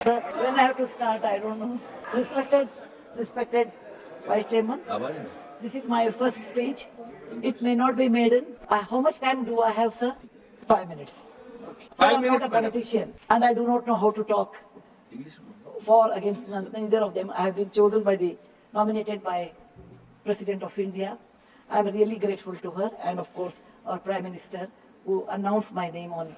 Sir, when I have to start, I don't know. Respected Vice Chairman, this is my first speech. It may not be maiden. How much time do I have, sir? 5 minutes. Sir, I'm not a politician, and I do not know how to talk for against neither of them. I have been chosen nominated by President of India. I am really grateful to her, and of course our Prime Minister, who announced my name on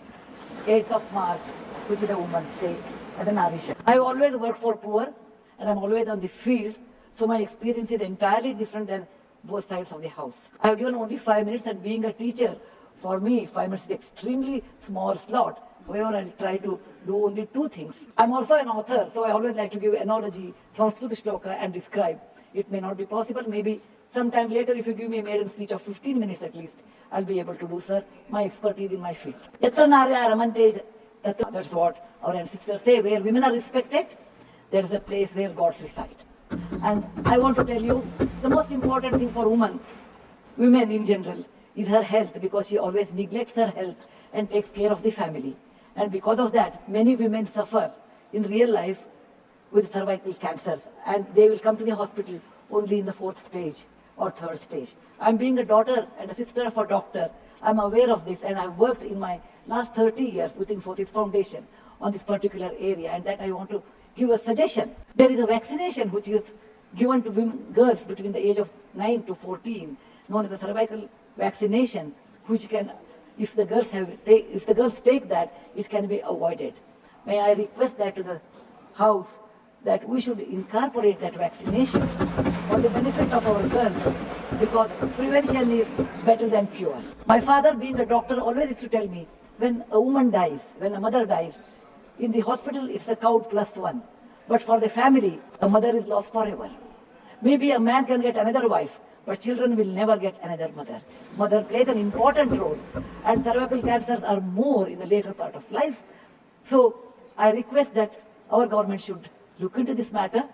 8th of March, which is a Women's Day, as an Arisha. I always work for poor, and I'm always on the field, so my experience is entirely different than both sides of the house. I have given only 5 minutes, and being a teacher, for me, 5 minutes is extremely small slot. However, I'll try to do only 2 things. I'm also an author, so I always like to give analogy, Sanskrit shloka, and describe. It may not be possible. Maybe sometime later, if you give me a maiden speech of 15 minutes at least, I'll be able to do, sir, my expertise in my field. Yatra narya ramante, that's what our ancestors say. Where women are respected, there is a place where gods reside. And I want to tell you, the most important thing for women in general, is her health, because she always neglects her health and takes care of the family. And because of that, many women suffer in real life with cervical cancers, and they will come to the hospital only in the 4th stage or 3rd stage. I'm being a daughter and a sister of a doctor. I'm aware of this, and I've worked in my last 30 years with Infosys Foundation on this particular area, and that I want to give a suggestion. There is a vaccination which is given to girls between the age of 9 to 14, known as the cervical vaccination, which can, if the girls take that, it can be avoided. May I request that to the House, that we should incorporate that vaccination for the benefit of our girls, because prevention is better than cure. My father, being a doctor, always used to tell me, when a woman dies, when a mother dies, in the hospital it's a count +1. But for the family, a mother is lost forever. Maybe a man can get another wife, but children will never get another mother. Mother plays an important role, and cervical cancers are more in the later part of life. So I request that our government should look into this matter,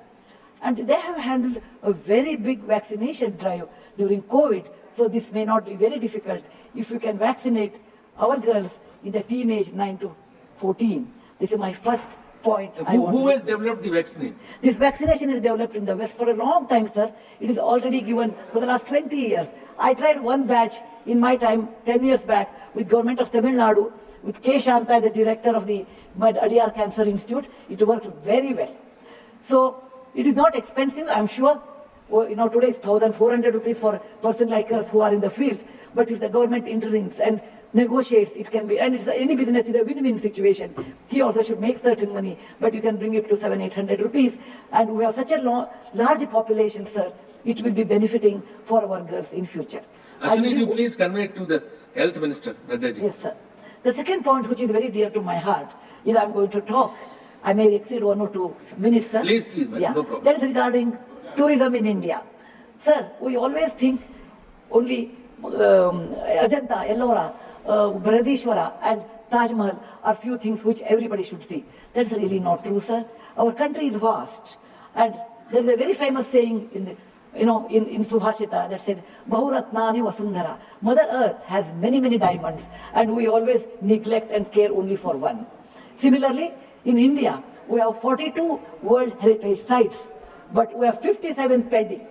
and they have handled a very big vaccination drive during COVID, so this may not be very difficult if we can vaccinate our girls in the teenage 9 to 14. This is my first point. Who has developed the vaccine? This vaccination is developed in the West for a long time, sir. It is already given for the last 20 years. I tried one batch in my time, 10 years back, with government of Tamil Nadu, with K. Shanta, the director of the Adiyar Cancer Institute. It worked very well. So it is not expensive, I'm sure. Today is 1,400 rupees for a person like us who are in the field. But if the government intervenes and negotiates, it can be, and any business is a win-win situation. He also should make certain money, but you can bring it to 700-800 rupees. And we have such a large population, sir. It will be benefiting for our girls in future. Ashwini, you please convey it to the Health Minister, Radhaji. Yes, sir. The second point, which is very dear to my heart, is I'm going to talk. I may exceed 1 or 2 minutes, sir. Please, madam, yeah. No problem. That is regarding tourism in India. Sir, we always think only Ajanta, Ellora, Bharadishwara and Taj Mahal are few things which everybody should see. That's really not true, sir. Our country is vast, and there is a very famous saying in Subhashita that says, Bahuratnani Vasundhara. Mother Earth has many, many diamonds, and we always neglect and care only for one. Similarly, in India, we have 42 World Heritage Sites, but we have 57 pending.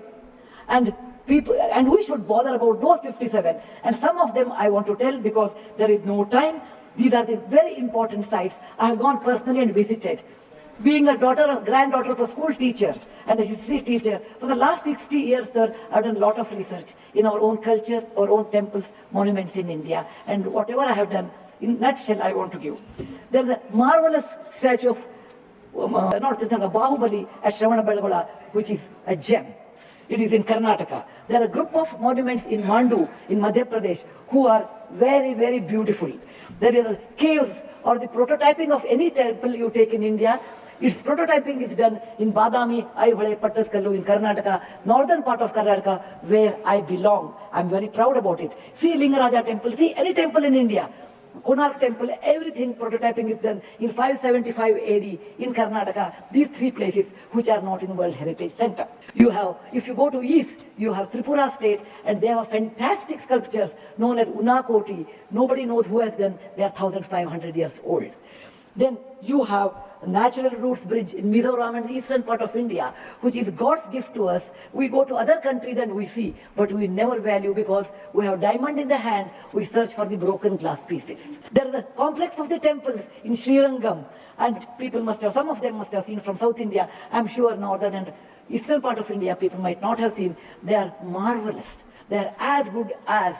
And we should bother about those 57. And some of them I want to tell because there is no time. These are the very important sites. I have gone personally and visited. Being a granddaughter of a school teacher and a history teacher, for the last 60 years, sir, I've done a lot of research in our own culture, our own temples, monuments in India. And whatever I have done, in a nutshell, I want to give. There's a marvelous statue of Bahubali at Shravanabelagola, which is a gem. It is in Karnataka. There are a group of monuments in Mandu, in Madhya Pradesh, who are very, very beautiful. There are caves or the prototyping of any temple you take in India. Its prototyping is done in Badami, Aivale, Pattaskallu in Karnataka, northern part of Karnataka, where I belong. I'm very proud about it. See Lingaraja temple, see any temple in India. Konark temple, everything prototyping is done in 575 AD in Karnataka. These 3 places which are not in World Heritage Center. If you go to east, you have Tripura state, and they have fantastic sculptures known as Unakoti. Nobody knows who has done. They are 1,500 years old. Then you have natural roots bridge in Mizoram and the eastern part of India, which is God's gift to us. We go to other countries and we see, but we never value because we have diamond in the hand, we search for the broken glass pieces. There is the complex of the temples in Srirangam, and people must have, some of them must have seen from South India. I'm sure northern and eastern part of India people might not have seen. They are marvelous. They are as good as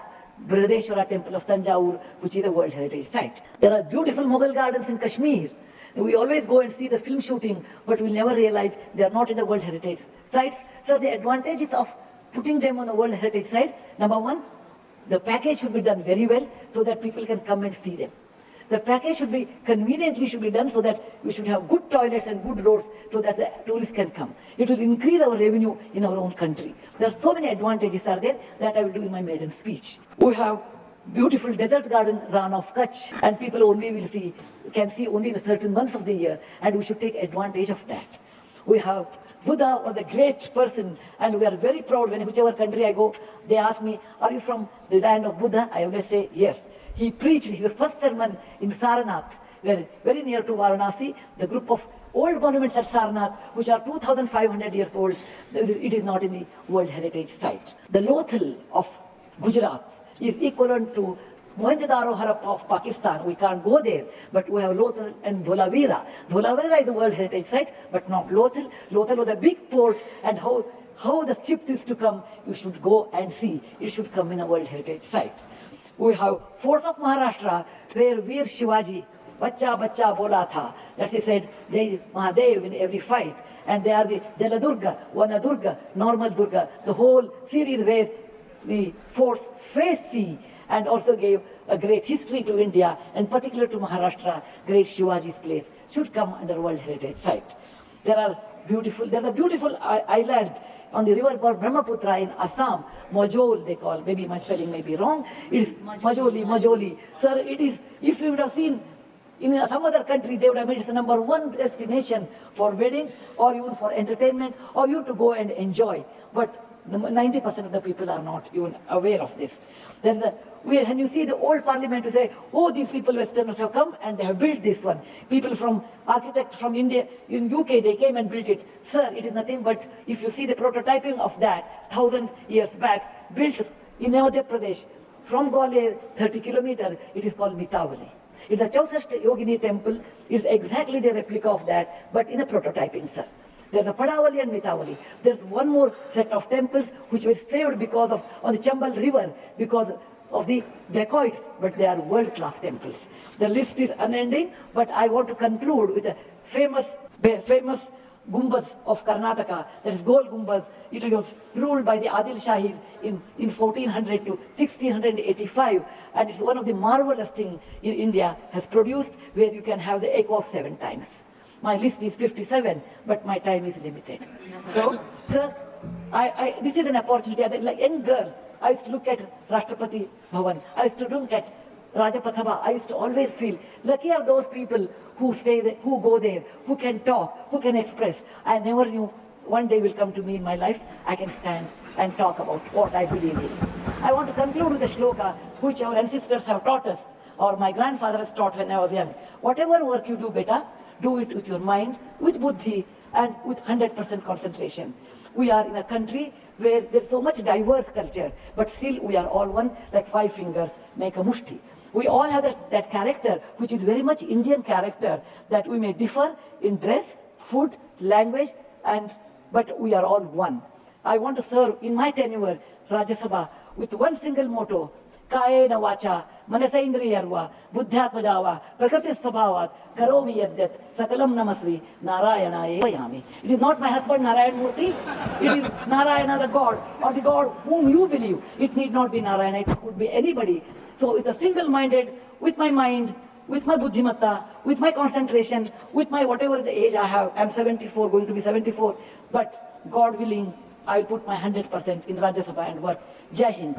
Brihadeshwara temple of Tanjore, which is a World Heritage Site. There are beautiful Mughal gardens in Kashmir. We always go and see the film shooting, but we never realize they are not in the World Heritage Sites. So the advantages of putting them on the World Heritage Site, number one, the package should be done very well so that people can come and see them. The package should be conveniently done so that we should have good toilets and good roads so that the tourists can come. It will increase our revenue in our own country. There are so many advantages are there that I will do in my maiden speech. We have beautiful desert garden Ran of Kutch, and people only can see only in certain months of the year, and we should take advantage of that. We have Buddha was a great person, and we are very proud when whichever country I go, they ask me, are you from the land of Buddha? I always say yes. He preached his first sermon in Sarnath, where very near to Varanasi, the group of old monuments at Sarnath, which are 2,500 years old, it is not in the World Heritage Site. The Lothal of Gujarat is equivalent to Mohenjo-daro Harappa of Pakistan. We can't go there, but we have Lothal and Dholavira. Dholavira is a World Heritage Site, but not Lothal. Lothal was a big port, and how the ships used to come, you should go and see. It should come in a World Heritage Site. We have Forts of Maharashtra, where Veer Shivaji, Bacha Bacha Bola Tha, that he said, Jai Mahadev in every fight. And they are the Jaladurga, Vanadurga, Normal Durga, the whole series where the forts faced sea and also gave a great history to India, and particularly to Maharashtra, great Shivaji's place, should come under World Heritage Site. There's a beautiful island on the river called Brahmaputra in Assam, Majol they call, maybe my spelling may be wrong, it is Majoli. Sir, it is, if you would have seen in some other country, they would have made it the number one destination for wedding or even for entertainment or you to go and enjoy. But 90% of the people are not even aware of this. Then when you see the old parliament, you say, oh, these people, Westerners have come and they have built this one. People from architects from India, in UK, they came and built it. Sir, it is nothing but, if you see the prototyping of that 1,000 years back, built in Madhya Pradesh, from Gwalior, 30 kilometers, it is called Mitavali. It's a Chausashta Yogini temple. It's exactly the replica of that, but in a prototyping, sir. There's a Padavali and Mitavali. There's one more set of temples which were saved because of, on the Chambal River, because of the dacoits, but they are world-class temples. The list is unending, but I want to conclude with a famous Gumbaz of Karnataka, that is Gol Gumbaz. It was ruled by the Adil Shahis in 1400 to 1685, and it's one of the marvelous things in India has produced, where you can have the echo of 7 times. My list is 57, but my time is limited. So, sir, this is an opportunity. Like young girl, I used to look at Rashtrapati Bhavan. I used to look at Rajpath Sabha. I used to always feel, lucky are those people who stay there, who go there, who can talk, who can express. I never knew one day will come to me in my life, I can stand and talk about what I believe in. I want to conclude with a shloka which our ancestors have taught us, or my grandfather has taught when I was young. Whatever work you do, beta, do it with your mind, with buddhi, and with 100% concentration. We are in a country where there's so much diverse culture, but still we are all one, like 5 fingers make a mushti. We all have that character, which is very much Indian character, that we may differ in dress, food, language, but we are all one. I want to serve in my tenure, Rajya Sabha, with one single motto, Kaye na vacha, manasa indriyarva, buddhyatmajava, prakriti sabhavat, karomi yadyat, sakalam namasvi, narayanaye vayami. It is not my husband Narayan Murthy, it is Narayana the God, or the God whom you believe. It need not be Narayana, it could be anybody. So with a single-minded, with my mind, with my buddhimatta, with my concentration, with my whatever the age I have, I'm 74, going to be 74, but God willing, I'll put my 100% in Rajya Sabha and work. Jai Hind.